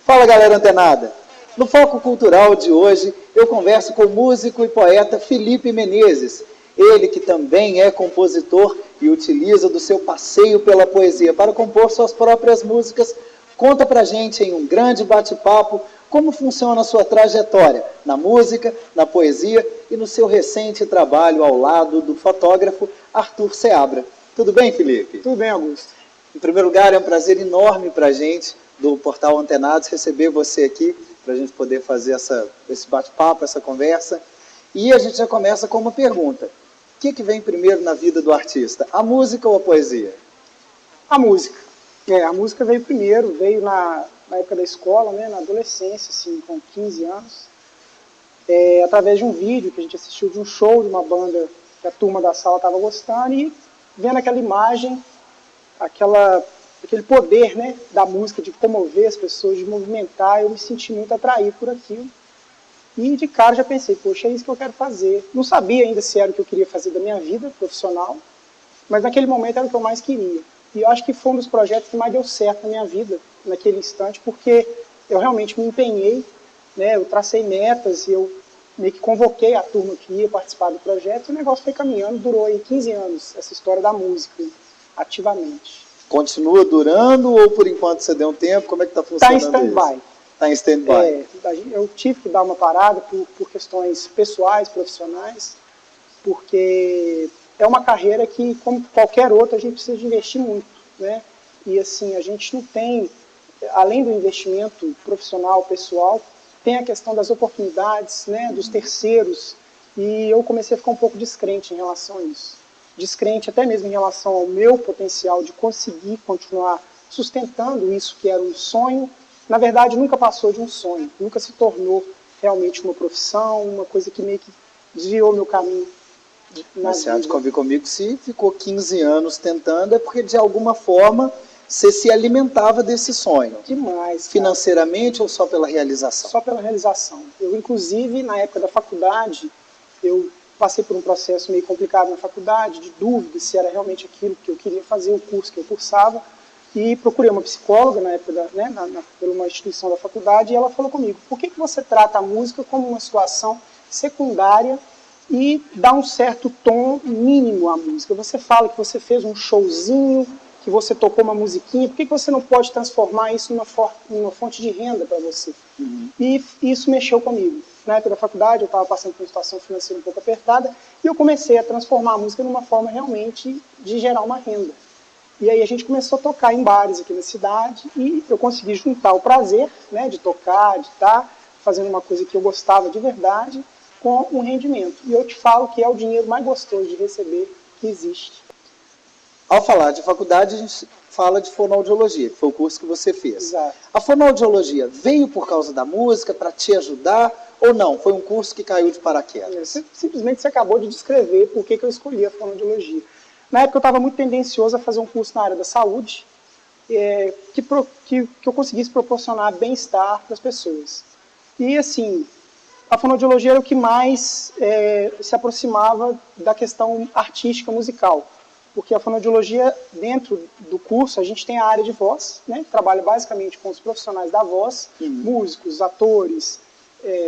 Fala, galera antenada! No Foco Cultural de hoje, eu converso com o músico e poeta Felipe Menezes. Ele que também é compositor e utiliza do seu passeio pela poesia para compor suas próprias músicas, conta pra gente em um grande bate-papo como funciona a sua trajetória na música, na poesia e no seu recente trabalho ao lado do fotógrafo Arthur Seabra. Tudo bem, Felipe? Tudo bem, Augusto. Em primeiro lugar, é um prazer enorme para a gente do Portal Antenados receber você aqui, para a gente poder fazer esse bate-papo, essa conversa. E a gente já começa com uma pergunta. O que vem primeiro na vida do artista, a música ou a poesia? A música. A música veio primeiro, veio na época da escola, né, na adolescência, assim, com 15 anos, através de um vídeo que a gente assistiu de um show de uma banda que a turma da sala estava gostando e vendo aquela imagem, aquele poder, né, da música, de comover as pessoas, de movimentar, eu me senti muito atraído por aquilo. E de cara já pensei, poxa, é isso que eu quero fazer. Não sabia ainda se era o que eu queria fazer da minha vida profissional, mas naquele momento era o que eu mais queria. E eu acho que foi um dos projetos que mais deu certo na minha vida, naquele instante, porque eu realmente me empenhei, né, eu tracei metas, e eu meio que convoquei a turma que ia participar do projeto, e o negócio foi caminhando, durou aí 15 anos, essa história da música, ativamente. Continua durando ou por enquanto você deu um tempo? Como é que está funcionando isso? Está em stand-by. Está em stand-by. Eu tive que dar uma parada por questões pessoais, profissionais, porque é uma carreira que, como qualquer outra, a gente precisa de investir muito, né? E assim, a gente não tem, além do investimento profissional, pessoal, tem a questão das oportunidades, né, dos terceiros, e eu comecei a ficar um pouco descrente em relação a isso. Descrente até mesmo em relação ao meu potencial de conseguir continuar sustentando isso que era um sonho. Na verdade, nunca passou de um sonho, nunca se tornou realmente uma profissão, uma coisa que meio que desviou meu caminho. Mas você há de convir comigo, se ficou 15 anos tentando, é porque de alguma forma você se alimentava desse sonho. Demais. Cara. Financeiramente ou só pela realização? Só pela realização. Eu, inclusive, na época da faculdade, eu passei por um processo meio complicado na faculdade, de dúvida se era realmente aquilo que eu queria fazer, o curso que eu cursava, e procurei uma psicóloga na época, por uma instituição da faculdade, e ela falou comigo, por que você trata a música como uma situação secundária e dá um certo tom mínimo à música? Você fala que você fez um showzinho, que você tocou uma musiquinha, por que você não pode transformar isso numa fonte de renda para você? E isso mexeu comigo. Na época da faculdade, eu estava passando por uma situação financeira um pouco apertada, e eu comecei a transformar a música numa forma realmente de gerar uma renda. E aí a gente começou a tocar em bares aqui na cidade, e eu consegui juntar o prazer, né, de tocar, de estar fazendo uma coisa que eu gostava de verdade, com um rendimento. E eu te falo que é o dinheiro mais gostoso de receber que existe. Ao falar de faculdade, a gente fala de fonoaudiologia, que foi o curso que você fez. Exato. A fonoaudiologia veio por causa da música, para te ajudar, ou não? Foi um curso que caiu de paraquedas? Simplesmente você acabou de descrever por que eu escolhi a fonoaudiologia. Na época eu estava muito tendencioso a fazer um curso na área da saúde, que eu conseguisse proporcionar bem-estar para as pessoas. E assim, a fonoaudiologia era o que mais se aproximava da questão artística musical. Porque a fonoaudiologia, dentro do curso, a gente tem a área de voz, né, que trabalha basicamente com os profissionais da voz, músicos, atores,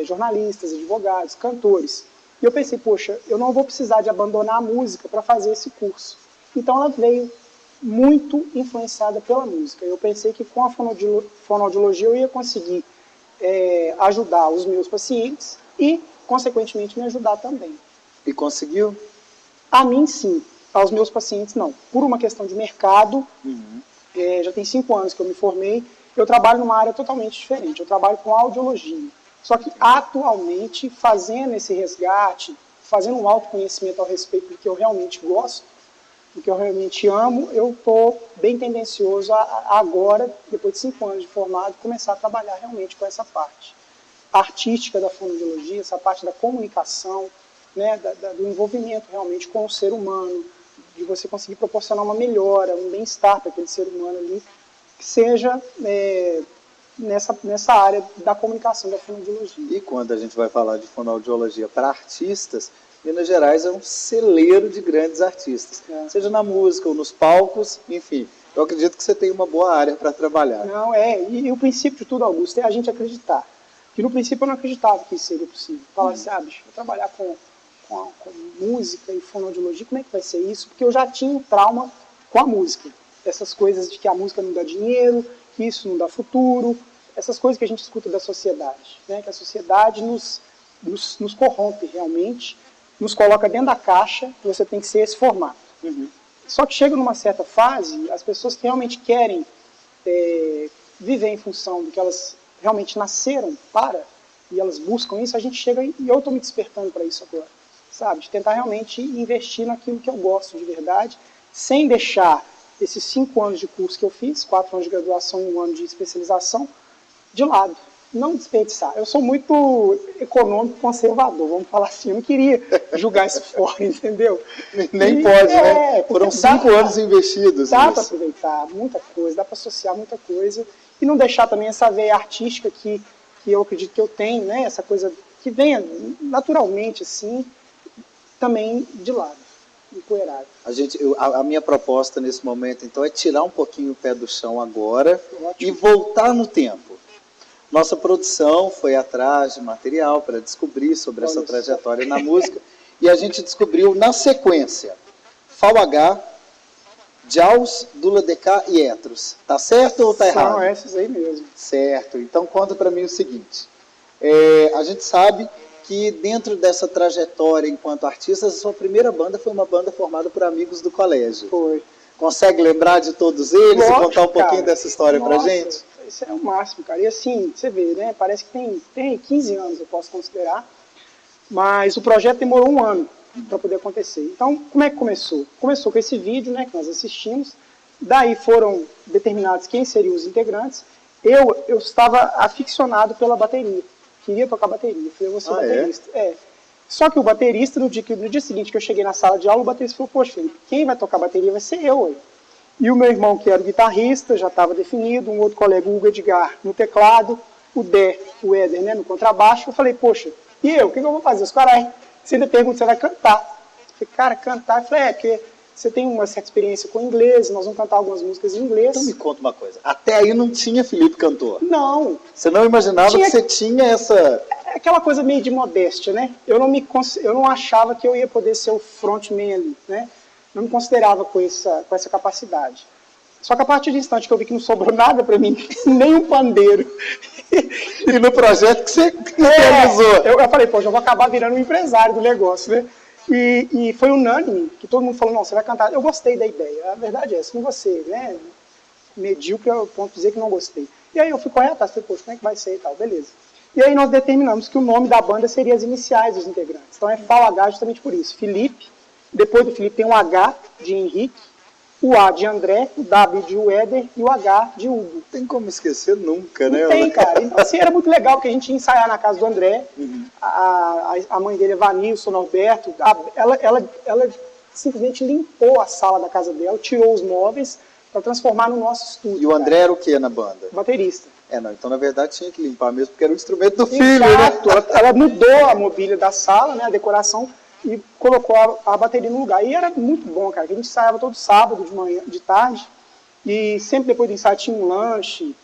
jornalistas, advogados, cantores. E eu pensei, poxa, eu não vou precisar de abandonar a música para fazer esse curso. Então ela veio muito influenciada pela música. Eu pensei que com a fonoaudiologia eu ia conseguir ajudar os meus pacientes e, consequentemente, me ajudar também. E conseguiu? A mim, sim. Aos meus pacientes, não. Por uma questão de mercado, já tem 5 anos que eu me formei, eu trabalho numa área totalmente diferente. Eu trabalho com audiologia. Só que, atualmente, fazendo esse resgate, fazendo um autoconhecimento ao respeito do que eu realmente gosto, do que eu realmente amo, eu estou bem tendencioso a agora, depois de 5 anos de formado, começar a trabalhar realmente com essa parte artística da fonoaudiologia, essa parte da comunicação, né, do envolvimento realmente com o ser humano, de você conseguir proporcionar uma melhora, um bem-estar para aquele ser humano ali, que seja nessa área da comunicação da fonoaudiologia. E quando a gente vai falar de fonoaudiologia para artistas, Minas Gerais é um celeiro de grandes artistas, seja na música ou nos palcos, enfim. Eu acredito que você tem uma boa área para trabalhar. Não, e o princípio de tudo, Augusto, é a gente acreditar. Que no princípio eu não acreditava que isso seria possível. Falar assim, bicho, vou trabalhar com música e fonoaudiologia, como é que vai ser isso? Porque eu já tinha um trauma com a música. Essas coisas de que a música não dá dinheiro, que isso não dá futuro, essas coisas que a gente escuta da sociedade, né? Que a sociedade nos corrompe realmente, nos coloca dentro da caixa, que você tem que ser esse formato. Só que chega numa certa fase, as pessoas que realmente querem viver em função do que elas realmente nasceram para, e elas buscam isso, a gente chega e eu estou me despertando para isso agora, sabe? De tentar realmente investir naquilo que eu gosto de verdade, sem deixar esses 5 anos de curso que eu fiz, 4 anos de graduação e 1 ano de especialização, de lado. Não desperdiçar. Eu sou muito econômico, conservador, vamos falar assim. Eu não queria julgar isso fora, entendeu? Nem pode, né? Foram 5 anos investidos. Dá para aproveitar muita coisa, dá para associar muita coisa e não deixar também essa veia artística que eu acredito que eu tenho, né? Essa coisa que venha naturalmente, assim, também de lado, empoeirado. A minha proposta nesse momento, então, é tirar um pouquinho o pé do chão agora e voltar no tempo. Nossa produção foi atrás de material para descobrir sobre essa trajetória na música e a gente descobriu na sequência FAO-H, Jaws, Dula DK e Etros. Tá certo ou tá errado? São essas aí mesmo. Certo. Então conta para mim o seguinte. A gente sabe que dentro dessa trajetória enquanto artista, a sua primeira banda foi uma banda formada por amigos do colégio. Foi. Consegue lembrar de todos eles e contar um pouquinho cara, dessa história pra gente? Isso é o máximo, cara. E assim, você vê, né? Parece que tem 15 anos, eu posso considerar. Mas o projeto demorou 1 ano para poder acontecer. Então, como é que começou? Começou com esse vídeo, né, que nós assistimos. Daí foram determinados quem seriam os integrantes. Eu estava aficionado pela bateria. Queria tocar bateria. Falei, eu vou ser baterista. Só que o baterista, no dia seguinte que eu cheguei na sala de aula, o baterista falou, poxa, Felipe, quem vai tocar bateria vai ser eu. Aí. E o meu irmão, que era o guitarrista, já estava definido, um outro colega, o Hugo Edgar, no teclado, o Éder, né, no contrabaixo. Eu falei, poxa, e eu? O que eu vou fazer? Os caras, você ainda pergunta, você vai cantar? Eu falei, cara, cantar? Eu falei, porque você tem uma certa experiência com inglês, nós vamos cantar algumas músicas em inglês. Então me conta uma coisa, até aí não tinha Felipe cantor? Não. Você não imaginava que você tinha essa... É aquela coisa meio de modéstia, né? Eu não achava que eu ia poder ser o frontman ali, né? Não me considerava com essa capacidade. Só que a partir do instante que eu vi que não sobrou nada para mim, nem um pandeiro. E no projeto que você realizou. Eu falei, pô, já vou acabar virando um empresário do negócio, né? E foi unânime, que todo mundo falou, não, você vai cantar. Eu gostei da ideia, a verdade é essa, não você, né? Medíocre ao ponto de dizer que não gostei. E aí eu fui correr atrás, falei, poxa, como é que vai ser e tal, beleza. E aí nós determinamos que o nome da banda seria as iniciais dos integrantes. Então é FAO-H justamente por isso. Felipe, depois do Felipe tem um H de Henrique, o A de André, o W de Éder e o H de Hugo. Não tem como esquecer nunca, né? Não tem, cara. Então, assim, era muito legal, porque a gente ia ensaiar na casa do André, a mãe dele é Vanilson Norberto, ela simplesmente limpou a sala da casa dela, tirou os móveis para transformar no nosso estúdio. E o André era o que na banda? Baterista. Não, então na verdade tinha que limpar mesmo, porque era o instrumento do filho, Exato. né? Ela mudou a mobília da sala, né, a decoração, e colocou a bateria no lugar. E era muito bom, cara, que a gente ensaiava todo sábado de manhã, de tarde, e sempre depois do ensaio tinha um lanche,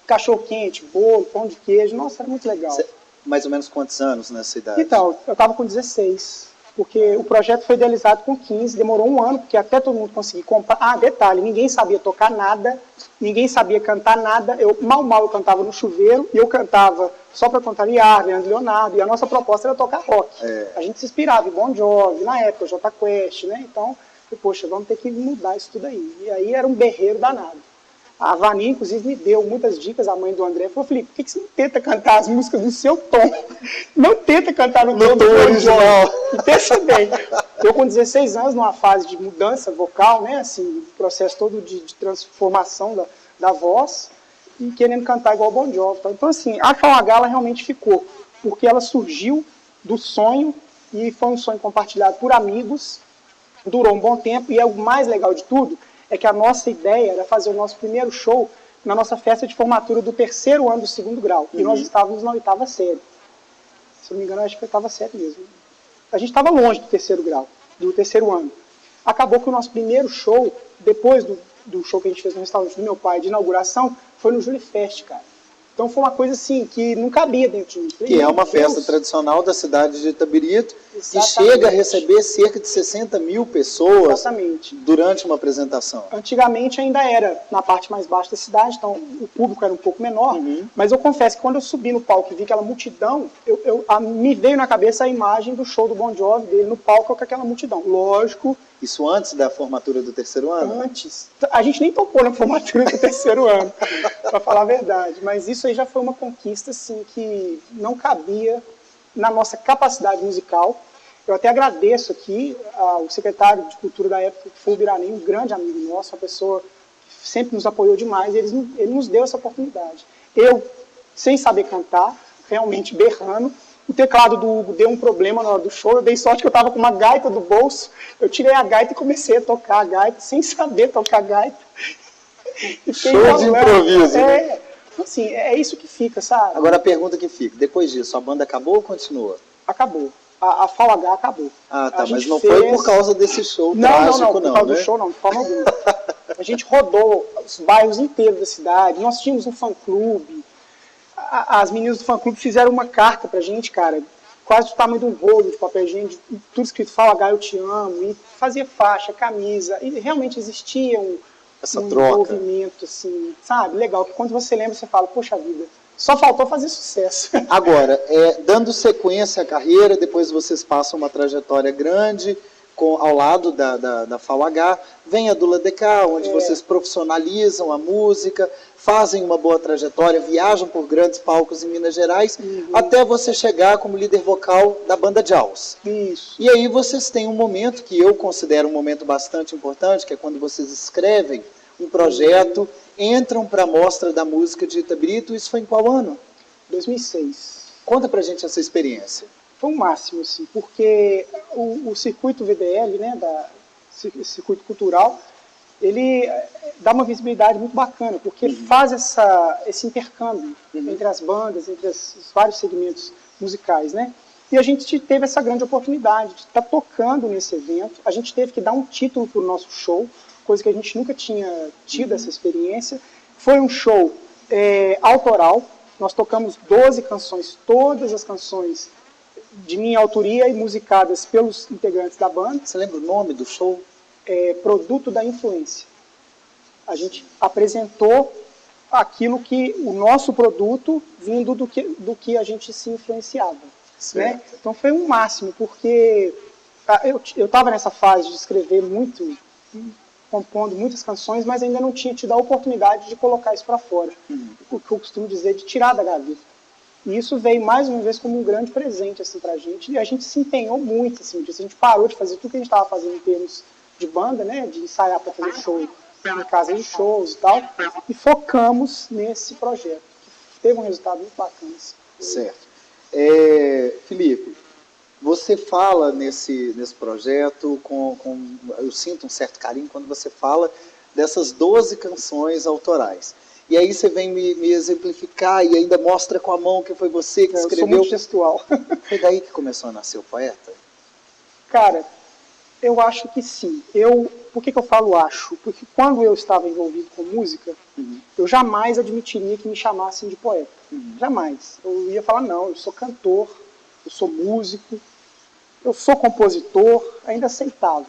cachorro-quente, bolo, pão de queijo. Nossa, era muito legal. Você, mais ou menos quantos anos nessa idade? Então, eu estava com 16, porque o projeto foi idealizado com 15, demorou 1 ano, porque até todo mundo conseguir comprar. Ah, detalhe, ninguém sabia tocar nada, ninguém sabia cantar nada. Mal eu cantava no chuveiro, e eu cantava só para contrariar, Leandro Leonardo, e a nossa proposta era tocar rock. A gente se inspirava em Bon Jovi, na época, Jota Quest, né? Então, poxa, vamos ter que mudar isso tudo aí. E aí era um berreiro danado. A Vani, inclusive, me deu muitas dicas, a mãe do André, falou, Felipe, por que você não tenta cantar as músicas no seu tom? Não tenta cantar no tom original. E pensa bem, eu com 16 anos, numa fase de mudança vocal, né, assim, processo todo de transformação da voz, e querendo cantar igual o Bon Jovi. Então, assim, a FAO-H, ela realmente ficou, porque ela surgiu do sonho, e foi um sonho compartilhado por amigos, durou um bom tempo, e é o mais legal de tudo, é que a nossa ideia era fazer o nosso primeiro show na nossa festa de formatura do 3º ano do 2º grau. E nós estávamos na 8ª série. Se eu não me engano, acho que foi a 8ª série mesmo. A gente estava longe do 3º grau, do 3º ano. Acabou que o nosso primeiro show, depois do show que a gente fez no restaurante do meu pai, de inauguração, foi no Júli Fest, cara. Então foi uma coisa assim, que não cabia dentro de mim. Que é uma festa tradicional da cidade de Itabirito, que chega a receber cerca de 60 mil pessoas durante uma apresentação. Antigamente ainda era na parte mais baixa da cidade, então o público era um pouco menor, mas eu confesso que quando eu subi no palco e vi aquela multidão, me veio na cabeça a imagem do show do Bon Jovi, dele no palco com aquela multidão. Lógico. Isso antes da formatura do terceiro ano? Antes. A gente nem tocou na formatura do terceiro ano, para falar a verdade. Mas isso aí já foi uma conquista, assim, que não cabia na nossa capacidade musical. Eu até agradeço aqui ao secretário de Cultura da época, que foi o Biranem, um grande amigo nosso, uma pessoa que sempre nos apoiou demais, ele nos deu essa oportunidade. Eu, sem saber cantar, realmente berrando, o teclado do Hugo deu um problema na hora do show, eu dei sorte que eu estava com uma gaita do bolso, eu tirei a gaita e comecei a tocar a gaita, sem saber tocar a gaita. Show de improviso, né? Assim, é isso que fica, sabe? Agora a pergunta que fica, depois disso, a banda acabou ou continua? Acabou. A FAO-H acabou. Ah, tá, mas não foi por causa desse show trágico, não, por causa do show não, de forma alguma. A gente rodou os bairros inteiros da cidade, nós tínhamos um fã-clube, as meninas do fã-clube fizeram uma carta pra gente, cara, quase do tamanho de um rolo de papel higiênico, tudo escrito FAO-H, eu te amo, e fazia faixa, camisa, e realmente existia um envolvimento, assim, sabe, legal, que quando você lembra, você fala, poxa vida, só faltou fazer sucesso. Agora, dando sequência à carreira, depois vocês passam uma trajetória grande, ao lado da FAO-H, vem a Dula DK, onde vocês profissionalizam a música, fazem uma boa trajetória, viajam por grandes palcos em Minas Gerais, até você chegar como líder vocal da banda Jaws. Isso. E aí vocês têm um momento que eu considero um momento bastante importante, que é quando vocês escrevem um projeto, entram para a Mostra da Música de Itabirito. Isso foi em qual ano? 2006. Conta pra gente essa experiência. Foi um máximo, assim, porque o circuito VDL, né, circuito cultural, ele dá uma visibilidade muito bacana, porque faz esse intercâmbio entre as bandas, entre os vários segmentos musicais, né? E a gente teve essa grande oportunidade de estar tocando nesse evento. A gente teve que dar um título para o nosso show, coisa que a gente nunca tinha tido essa experiência. Foi um show autoral. Nós tocamos 12 canções, todas as canções de minha autoria e musicadas pelos integrantes da banda. Você lembra o nome do show? Produto da Influência. A gente apresentou aquilo que o nosso produto vindo do que a gente se influenciava. Né? Então foi um máximo, porque eu estava nessa fase de escrever muito, compondo muitas canções, mas ainda não tinha tido a oportunidade de colocar isso para fora. O que eu costumo dizer, de tirar da gaveta. E isso veio mais uma vez como um grande presente assim, para a gente, e a gente se empenhou muito assim, disso. A gente parou de fazer tudo que a gente estava fazendo em termos de banda, né, de ensaiar para fazer show em casa de shows e tal, e focamos nesse projeto, que teve um resultado muito bacana. Assim. Certo. Felipe, você fala nesse projeto, eu sinto um certo carinho quando você fala dessas 12 canções autorais. E aí você vem me exemplificar e ainda mostra com a mão que foi você que escreveu. Eu sou muito gestual. Foi daí que começou a nascer o poeta? Cara, eu acho que sim. Por que eu falo acho? Porque quando eu estava envolvido com música, eu jamais admitiria que me chamassem de poeta. Jamais. Eu ia falar, não, eu sou cantor, eu sou músico, eu sou compositor, ainda aceitava.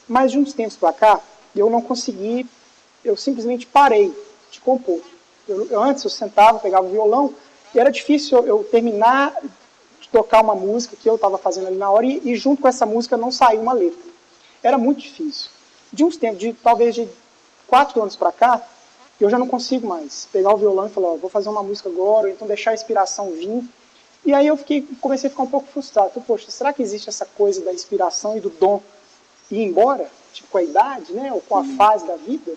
Mas de uns tempos para cá, eu não consegui, eu simplesmente parei de compor. Antes eu sentava, pegava o violão, e era difícil eu terminar de tocar uma música que eu estava fazendo ali na hora, e junto com essa música não saiu uma letra. Era muito difícil. De uns tempos, talvez de 4 anos para cá, eu já não consigo mais pegar o violão e falar, vou fazer uma música agora, ou então deixar a inspiração vir. E aí eu comecei a ficar um pouco frustrado. Então, poxa, será que existe essa coisa da inspiração e do dom ir embora, tipo com a idade, né, ou com a fase da vida?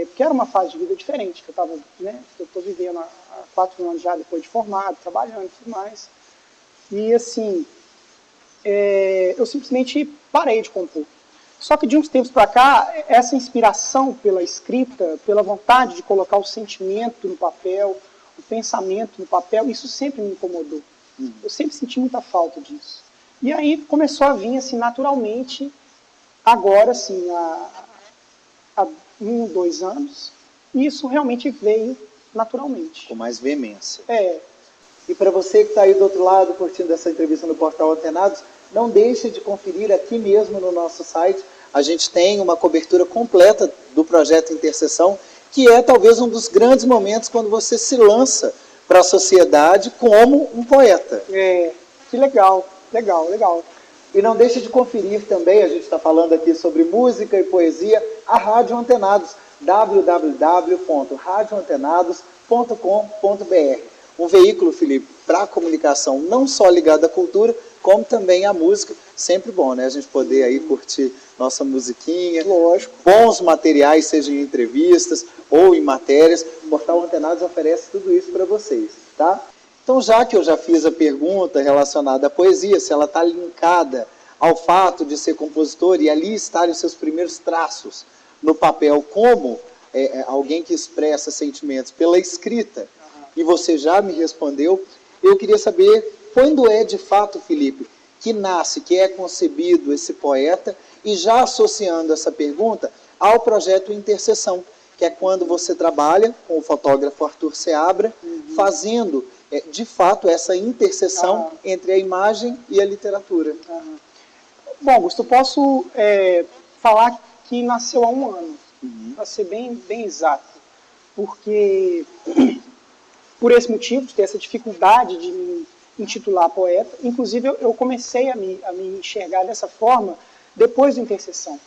Porque era uma fase de vida diferente, que eu estou vivendo há 4 anos já, depois de formado, trabalhando e tudo mais. E assim, eu simplesmente parei de compor. Só que de uns tempos para cá, essa inspiração pela escrita, pela vontade de colocar o sentimento no papel, o pensamento no papel, isso sempre me incomodou. Eu sempre senti muita falta disso. E aí começou a vir assim, naturalmente agora, assim, há 1, 2 anos, isso realmente veio naturalmente. Com mais veemência. É. E para você que está aí do outro lado curtindo essa entrevista no Portal Antenados, não deixe de conferir aqui mesmo no nosso site. A gente tem uma cobertura completa do projeto Intercessão, que é talvez um dos grandes momentos quando você se lança para a sociedade como um poeta. Que legal, legal, legal. E não deixe de conferir também, a gente está falando aqui sobre música e poesia, a Rádio Antenados, www.radioantenados.com.br. Um veículo, Felipe, para a comunicação não só ligado à cultura, como também à música. Sempre bom, né? A gente poder aí curtir nossa musiquinha. Lógico. Bons materiais, seja em entrevistas ou em matérias. O Portal Antenados oferece tudo isso para vocês, tá? Então, já que eu já fiz a pergunta relacionada à poesia, se ela está linkada ao fato de ser compositor e ali estarem os seus primeiros traços no papel como alguém que expressa sentimentos pela escrita, e você já me respondeu, eu queria saber quando é de fato, Felipe, que nasce, que é concebido esse poeta, e já associando essa pergunta ao projeto Intercessão, que é quando você trabalha com o fotógrafo Arthur Seabra, fazendo de fato essa interseção entre a imagem e a literatura. Bom, Augusto, eu posso falar que nasceu há 1 ano, para ser bem exato, porque por esse motivo, de ter essa dificuldade de me intitular poeta, inclusive eu comecei a me enxergar dessa forma depois do Intercessão,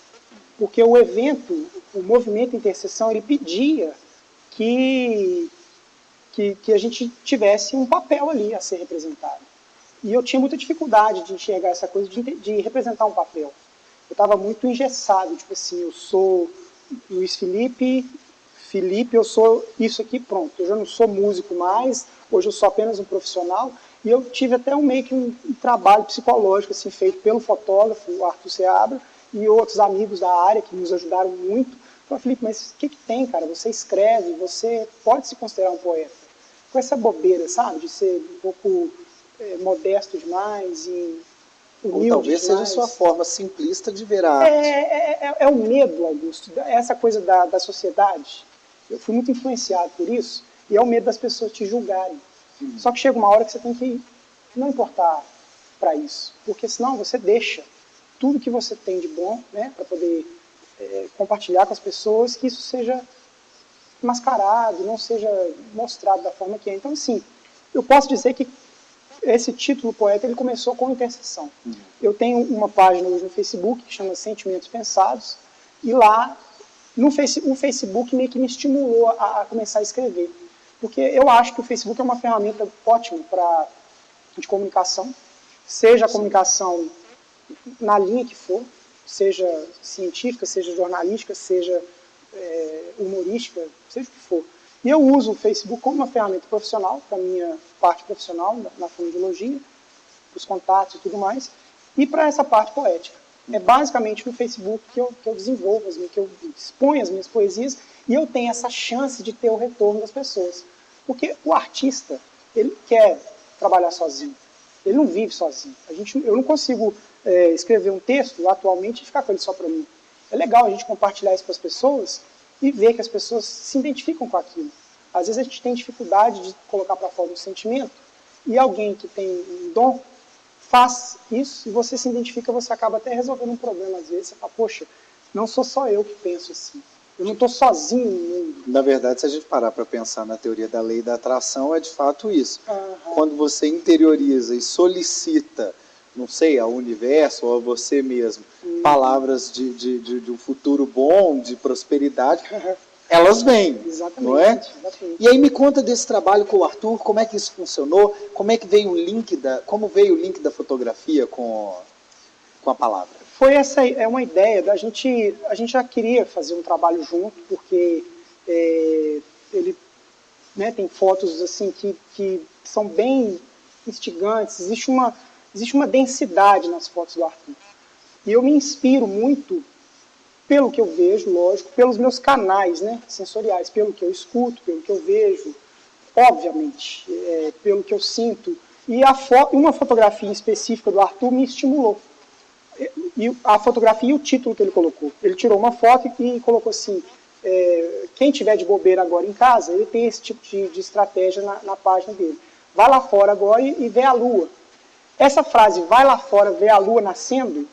porque o evento, o movimento Intercessão, ele pedia que a gente tivesse um papel ali a ser representado. E eu tinha muita dificuldade de enxergar essa coisa de representar um papel. Eu estava muito engessado, tipo assim, eu sou Luiz Felipe, eu sou isso aqui, pronto. Eu já não sou músico mais, hoje eu sou apenas um profissional. E eu tive até meio que um trabalho psicológico assim, feito pelo fotógrafo, o Arthur Seabra, e outros amigos da área que nos ajudaram muito. Eu falei, Felipe, mas o que tem, cara? Você escreve, você pode se considerar um poeta. Com essa bobeira, sabe? De ser um pouco modesto demais e humilde. Ou talvez seja a sua forma simplista de ver a arte. É o medo, Augusto, essa coisa da sociedade. Eu fui muito influenciado por isso, e é o medo das pessoas te julgarem. Só que chega uma hora que você tem que não importar para isso, porque senão você deixa tudo que você tem de bom, né, para poder compartilhar com as pessoas, que isso seja mascarado, não seja mostrado da forma que é. Então, assim, eu posso dizer que esse título poeta, ele começou com Intercessão. Eu tenho uma página hoje no Facebook que chama Sentimentos Pensados, e lá o Facebook meio que me estimulou a começar a escrever. Porque eu acho que o Facebook é uma ferramenta ótima de comunicação, seja a comunicação na linha que for, seja científica, seja jornalística, seja humorística, seja o que for. E eu uso o Facebook como uma ferramenta profissional, para a minha parte profissional, na fonoaudiologia, para os contatos e tudo mais, e para essa parte poética. É basicamente no Facebook que eu desenvolvo, que eu exponho as minhas poesias, e eu tenho essa chance de ter o retorno das pessoas. Porque o artista, ele quer trabalhar sozinho, ele não vive sozinho. Eu não consigo escrever um texto atualmente e ficar com ele só para mim. É legal a gente compartilhar isso para as pessoas e ver que as pessoas se identificam com aquilo. Às vezes a gente tem dificuldade de colocar para fora um sentimento, e alguém que tem um dom faz isso, e você se identifica, você acaba até resolvendo um problema. Às vezes você fala, poxa, não sou só eu que penso assim. Eu não estou sozinho no mundo. Na verdade, se a gente parar para pensar na teoria da lei da atração, é de fato isso. Quando você interioriza e solicita, não sei, ao universo ou a você mesmo, palavras de um futuro bom, de prosperidade, elas vêm, Exatamente, não é? Exatamente. E aí me conta desse trabalho com o Arthur, como é que isso funcionou, como veio o link da fotografia com a palavra? Foi uma ideia da gente, a gente já queria fazer um trabalho junto, porque ele tem fotos assim que são bem instigantes, existe uma densidade nas fotos do Arthur. E eu me inspiro muito pelo que eu vejo, lógico, pelos meus canais, né, sensoriais, pelo que eu escuto, pelo que eu vejo, obviamente, pelo que eu sinto. E uma fotografia específica do Arthur me estimulou. e a fotografia e o título que ele colocou. Ele tirou uma foto e colocou assim, quem tiver de bobeira agora em casa, ele tem esse tipo de estratégia na página dele. Vai lá fora agora e vê a lua. Essa frase, vai lá fora ver a lua nascendo,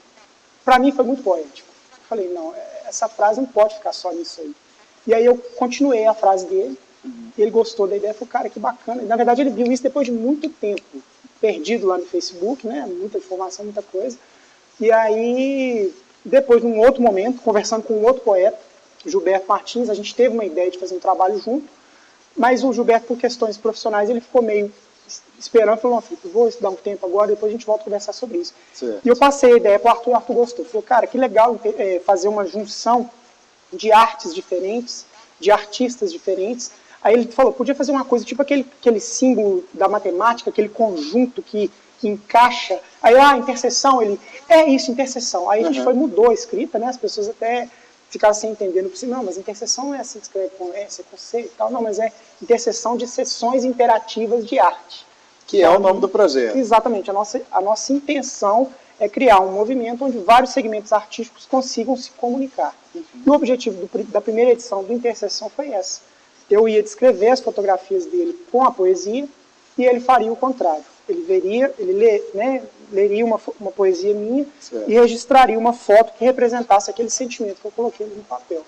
para mim foi muito poético. Eu falei, não, essa frase não pode ficar só nisso aí. E aí eu continuei a frase dele, ele gostou da ideia, falou, cara, que bacana. Na verdade ele viu isso depois de muito tempo, perdido lá no Facebook, né, muita informação, muita coisa. E aí, depois, num outro momento, conversando com um outro poeta, Gilberto Martins, a gente teve uma ideia de fazer um trabalho junto, mas o Gilberto, por questões profissionais, ele ficou meio esperando, falou, não, Felipe, vou estudar um tempo agora, depois a gente volta a conversar sobre isso. Certo. E eu passei a ideia para o Arthur gostou. Falou, cara, que legal fazer uma junção de artes diferentes, de artistas diferentes. Aí ele falou, podia fazer uma coisa tipo aquele símbolo da matemática, aquele conjunto que encaixa. Aí, interseção, ele, isso, interseção. Aí a gente mudou a escrita, né? As pessoas até ficaram sem entender, não, mas interseção não é assim que escreve com S, é com C e tal, não, mas é interseção de sessões interativas de arte. Que é o nome do projeto. Exatamente, a nossa intenção é criar um movimento onde vários segmentos artísticos consigam se comunicar. E o objetivo da primeira edição do Interseção foi essa. Eu ia descrever as fotografias dele com a poesia e ele faria o contrário. Ele leria uma poesia minha, certo, e registraria uma foto que representasse aquele sentimento que eu coloquei no papel.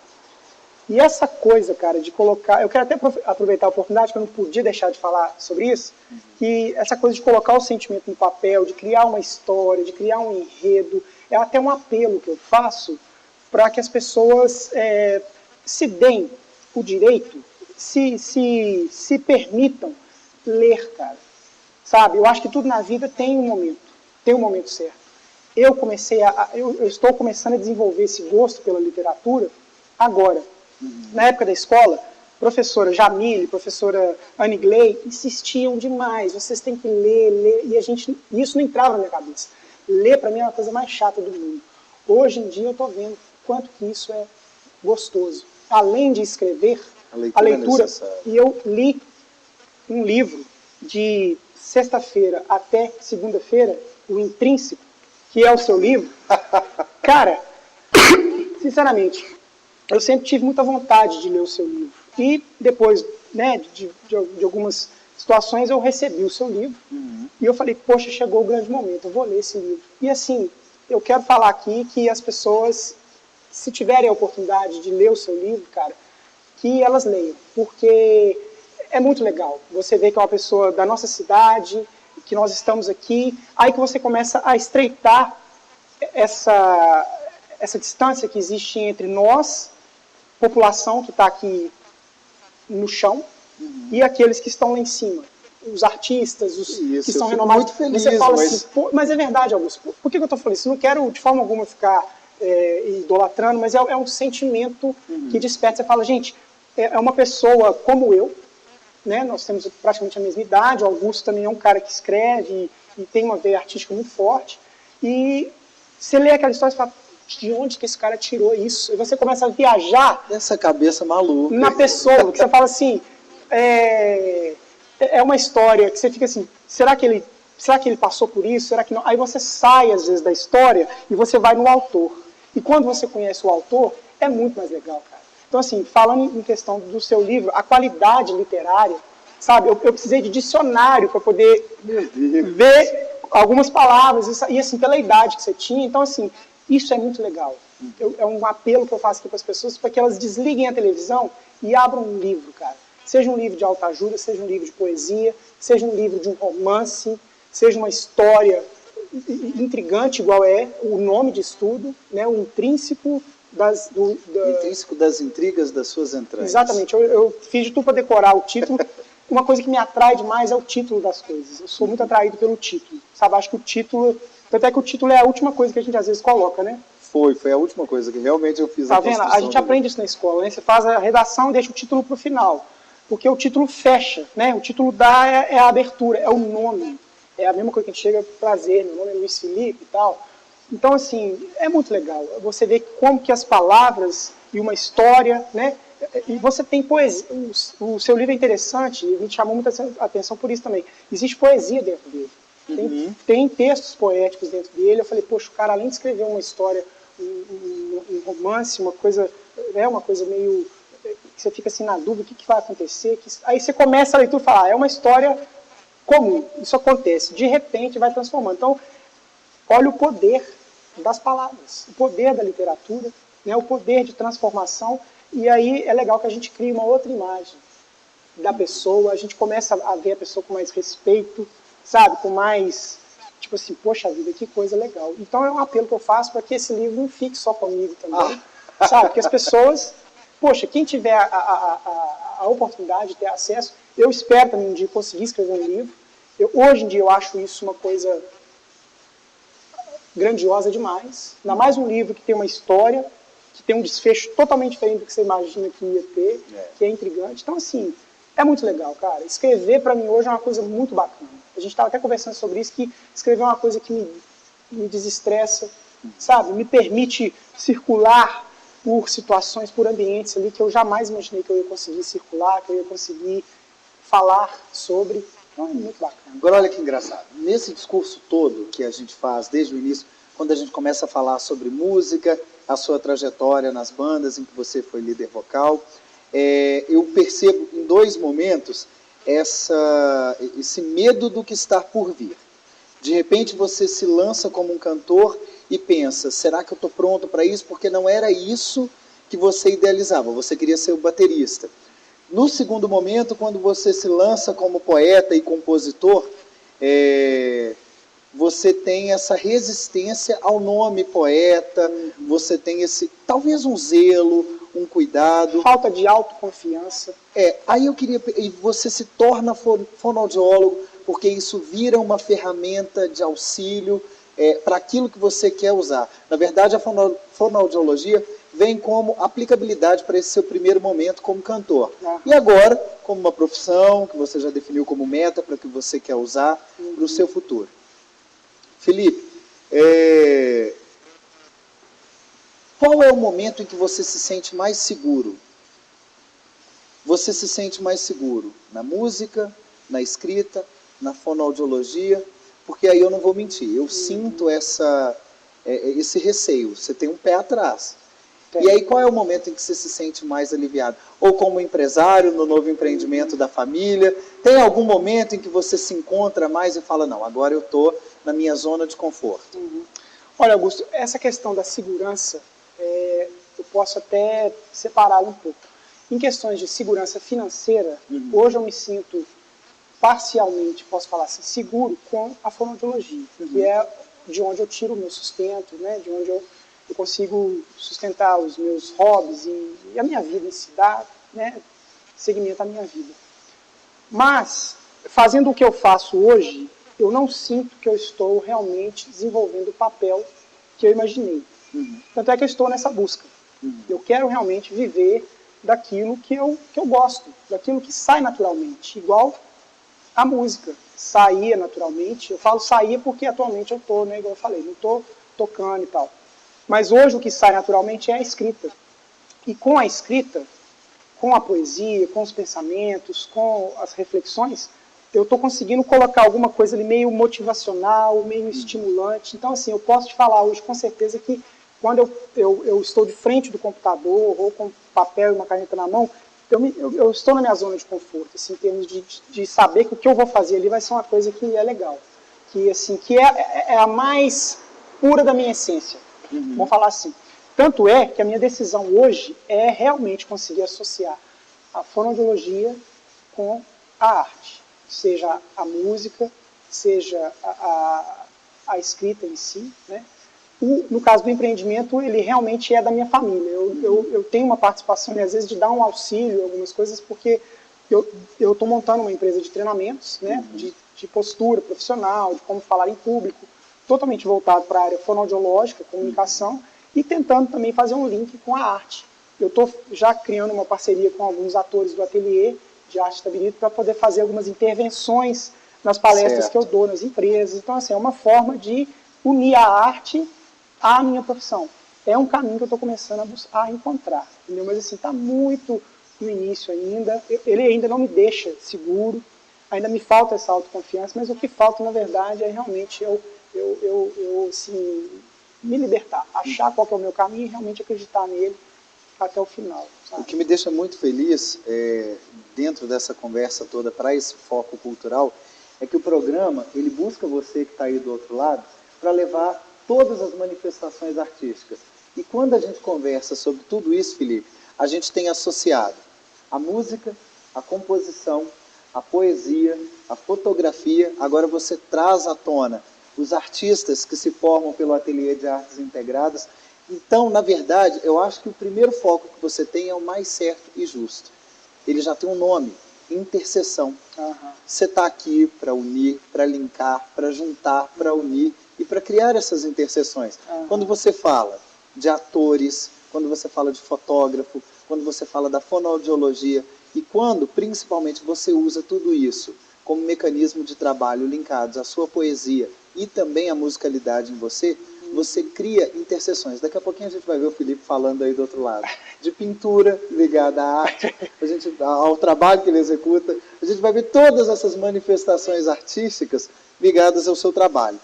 E essa coisa, cara, de colocar... Eu quero até aproveitar a oportunidade, que eu não podia deixar de falar sobre isso, que essa coisa de colocar o sentimento no papel, de criar uma história, de criar um enredo, é até um apelo que eu faço para que as pessoas se deem o direito, se permitam ler, cara. Sabe, eu acho que tudo na vida tem um momento certo. Eu estou começando a desenvolver esse gosto pela literatura agora. Na época da escola, professora Jamile, professora Anne Gley insistiam demais, vocês têm que ler, e isso não entrava na minha cabeça. Ler para mim é uma coisa mais chata do mundo. Hoje em dia eu estou vendo quanto que isso é gostoso. Além de escrever, a leitura e eu li um livro de sexta-feira até segunda-feira, o Intrínseco, que é o seu livro. Cara, sinceramente, eu sempre tive muita vontade de ler o seu livro. E depois, né, de algumas situações, eu recebi o seu livro. E eu falei, poxa, chegou o grande momento, eu vou ler esse livro. E assim, eu quero falar aqui que as pessoas, se tiverem a oportunidade de ler o seu livro, cara, que elas leiam. Porque é muito legal. Você vê que é uma pessoa da nossa cidade, que nós estamos aqui, aí que você começa a estreitar essa distância que existe entre nós, população que está aqui no chão, e aqueles que estão lá em cima. Os artistas, os que são renomados. Muito feliz, você fala assim, mas é verdade, Augusto. Por que eu estou falando isso? Não quero de forma alguma ficar idolatrando, mas é um sentimento que desperta. Você fala, gente, é uma pessoa como eu, né? Nós temos praticamente a mesma idade, o Augusto também é um cara que escreve e tem uma veia artística muito forte, e você lê aquela história e fala, de onde que esse cara tirou isso? E você começa a viajar essa cabeça maluca na pessoa, que você fala assim, é uma história que você fica assim, será que ele passou por isso? Será que não? Aí você sai às vezes da história e você vai no autor. E quando você conhece o autor, é muito mais legal, cara. Então, assim, falando em questão do seu livro, a qualidade literária, sabe? Eu precisei de dicionário para poder ver algumas palavras, e assim, pela idade que você tinha. Então, assim, isso é muito legal. É um apelo que eu faço aqui para as pessoas, para que elas desliguem a televisão e abram um livro, cara. Seja um livro de autoajuda, seja um livro de poesia, seja um livro de um romance, seja uma história intrigante, igual é o nome de estudo, né? O intrínseco intrínseco das intrigas das suas entranhas. Exatamente, eu fiz de tudo para decorar o título. Uma coisa que me atrai demais é o título das coisas. Eu sou muito atraído pelo título, sabe? Acho que o título, até que o título é a última coisa que a gente às vezes coloca, né? Foi a última coisa que realmente eu fiz. Tá vendo? A gente aprende isso na escola, né? Você faz a redação e deixa o título para o final, porque o título fecha, né? O título dá é a abertura, é o nome. É a mesma coisa que a gente chega a prazer, meu nome é Luiz Felipe e tal. Então, assim, é muito legal. Você vê como que as palavras e uma história, né? E você tem poesia. O seu livro é interessante, e me chamou muita atenção por isso também. Existe poesia dentro dele. Tem textos poéticos dentro dele. Eu falei, poxa, o cara, além de escrever uma história, um romance, uma coisa meio... que você fica assim na dúvida, o que vai acontecer? Aí você começa a leitura e fala, é uma história comum, isso acontece. De repente vai transformando. Então, olha o poder das palavras, o poder da literatura, né, o poder de transformação. E aí é legal que a gente cria uma outra imagem da pessoa, a gente começa a ver a pessoa com mais respeito, sabe, com mais, tipo assim, poxa vida, que coisa legal. Então é um apelo que eu faço para que esse livro não fique só comigo também, sabe, porque as pessoas, poxa, quem tiver a oportunidade de ter acesso, eu espero também um dia conseguir escrever um livro. Hoje em dia eu acho isso uma coisa grandiosa demais, ainda mais um livro que tem uma história, que tem um desfecho totalmente diferente do que você imagina que ia ter, que é intrigante. Então, assim, é muito legal, cara. Escrever, para mim, hoje é uma coisa muito bacana. A gente estava até conversando sobre isso, que escrever é uma coisa que me desestressa, sabe? Me permite circular por situações, por ambientes ali que eu jamais imaginei que eu ia conseguir circular, que eu ia conseguir falar sobre. Então, é muito bacana. Agora, olha que engraçado. Nesse discurso todo que a gente faz desde o início, quando a gente começa a falar sobre música, a sua trajetória nas bandas em que você foi líder vocal, eu percebo em dois momentos esse medo do que está por vir. De repente você se lança como um cantor e pensa, será que eu estou pronto para isso? Porque não era isso que você idealizava, você queria ser o baterista. No segundo momento, quando você se lança como poeta e compositor, você tem essa resistência ao nome poeta, você tem talvez um zelo, um cuidado. Falta de autoconfiança. Aí eu queria... E você se torna fonoaudiólogo, porque isso vira uma ferramenta de auxílio para aquilo que você quer usar. Na verdade, a fonoaudiologia vem como aplicabilidade para esse seu primeiro momento como cantor. E agora, como uma profissão que você já definiu como meta para que você quer usar para o seu futuro. Felipe, qual é o momento em que você se sente mais seguro? Você se sente mais seguro na música, na escrita, na fonoaudiologia? Porque aí eu não vou mentir, eu sinto esse receio, você tem um pé atrás. E aí qual é o momento em que você se sente mais aliviado? Ou como empresário, no novo empreendimento da família, tem algum momento em que você se encontra mais e fala, não, agora eu estou na minha zona de conforto? Olha, Augusto, essa questão da segurança, eu posso até separá-la um pouco. Em questões de segurança financeira, hoje eu me sinto parcialmente, posso falar assim, seguro com a fonoaudiologia, que é de onde eu tiro o meu sustento, né, de onde eu consigo sustentar os meus hobbies e a minha vida em si, né, segmenta a minha vida. Mas, fazendo o que eu faço hoje, eu não sinto que eu estou realmente desenvolvendo o papel que eu imaginei. Tanto é que eu estou nessa busca. Eu quero realmente viver daquilo que eu gosto, daquilo que sai naturalmente, igual a música saía naturalmente. Eu falo saía porque atualmente eu estou, né, igual eu falei, não estou tocando e tal. Mas hoje o que sai naturalmente é a escrita. E com a escrita, com a poesia, com os pensamentos, com as reflexões, eu estou conseguindo colocar alguma coisa ali meio motivacional, meio estimulante. Então, assim, eu posso te falar hoje com certeza que quando eu estou de frente do computador ou com papel e uma caneta na mão, eu estou na minha zona de conforto, assim, em termos de saber que o que eu vou fazer ali vai ser uma coisa que é legal, que, assim, que é a mais pura da minha essência. Vamos falar assim. Tanto é que a minha decisão hoje é realmente conseguir associar a fonoaudiologia com a arte. Seja a música, seja a escrita em si, né? No caso do empreendimento, ele realmente é da minha família. Eu tenho uma participação, às vezes, de dar um auxílio em algumas coisas, porque eu estou montando uma empresa de treinamentos, né? De postura profissional, de como falar em público, totalmente voltado para a área fonoaudiológica, comunicação, e tentando também fazer um link com a arte. Eu estou já criando uma parceria com alguns atores do ateliê de arte estabelecido para poder fazer algumas intervenções nas palestras que eu dou nas empresas. Então, assim, é uma forma de unir a arte à minha profissão. É um caminho que eu estou começando a encontrar, entendeu? Mas, assim, está muito no início ainda. Ele ainda não me deixa seguro, ainda me falta essa autoconfiança, mas o que falta, na verdade, é realmente eu assim, me libertar, achar qual que é o meu caminho e realmente acreditar nele até o final. Sabe? O que me deixa muito feliz, dentro dessa conversa toda, para esse foco cultural, é que o programa, ele busca você que está aí do outro lado, para levar todas as manifestações artísticas. E quando a gente conversa sobre tudo isso, Felipe, a gente tem associado a música, a composição, a poesia, a fotografia. Agora você traz à tona os artistas que se formam pelo Ateliê de Artes Integradas. Então, na verdade, eu acho que o primeiro foco que você tem é o mais certo e justo. Ele já tem um nome, interseção. Você está aqui para unir, para linkar, para juntar, para unir e para criar essas interseções. Quando você fala de atores, quando você fala de fotógrafo, quando você fala da fonoaudiologia e quando, principalmente, você usa tudo isso como mecanismo de trabalho linkados à sua poesia e também à musicalidade em você, você cria interseções. Daqui a pouquinho a gente vai ver o Felipe falando aí do outro lado. De pintura ligada à arte, ao trabalho que ele executa. A gente vai ver todas essas manifestações artísticas ligadas ao seu trabalho.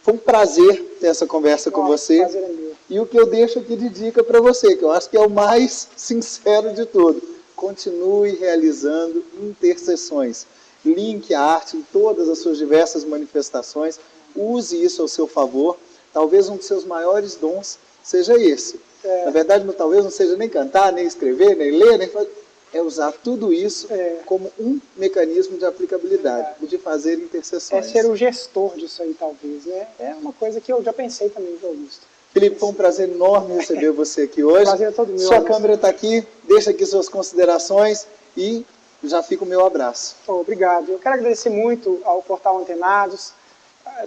Foi um prazer ter essa conversa com você. Prazer é meu. E o que eu deixo aqui de dica para você, que eu acho que é o mais sincero de tudo. Continue realizando interseções. Linke a arte em todas as suas diversas manifestações. Use isso ao seu favor. Talvez um dos seus maiores dons seja esse. Na verdade, talvez não seja nem cantar, nem escrever, nem ler, nem fazer. É usar tudo isso como um mecanismo de aplicabilidade, de fazer interseções. É ser o gestor disso aí, talvez. Né? É uma coisa que eu já pensei também, Augusto. Felipe, foi um prazer enorme receber você aqui hoje. Prazer é todo meu. Sua câmera está aqui, deixa aqui suas considerações e já fica o meu abraço. Obrigado. Eu quero agradecer muito ao Portal Antenados,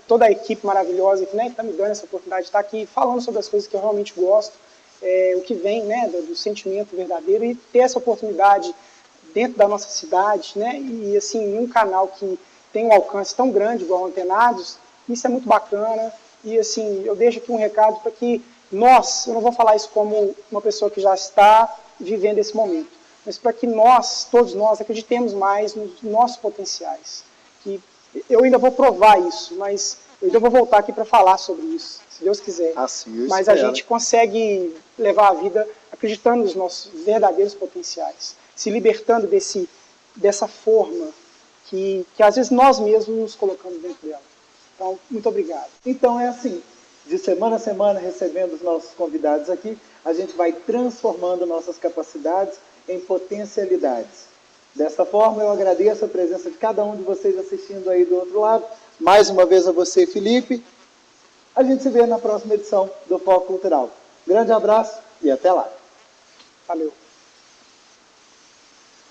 toda a equipe maravilhosa que está me dando essa oportunidade de estar aqui falando sobre as coisas que eu realmente gosto, o que vem do sentimento verdadeiro e ter essa oportunidade dentro da nossa cidade, né, e assim, um canal que tem um alcance tão grande igual ao Antenados, isso é muito bacana e assim, eu deixo aqui um recado para que nós, eu não vou falar isso como uma pessoa que já está vivendo esse momento, mas para que nós, todos nós, acreditemos mais nos nossos potenciais, que eu ainda vou provar isso, mas eu ainda vou voltar aqui para falar sobre isso, se Deus quiser. Assim, mas a gente consegue levar a vida acreditando nos nossos verdadeiros potenciais, se libertando dessa forma que às vezes nós mesmos nos colocamos dentro dela. Então, muito obrigado. Então é assim, de semana a semana, recebendo os nossos convidados aqui, a gente vai transformando nossas capacidades em potencialidades. Dessa forma, eu agradeço a presença de cada um de vocês assistindo aí do outro lado. Mais uma vez a você, Felipe. A gente se vê na próxima edição do Foco Cultural. Grande abraço e até lá. Valeu.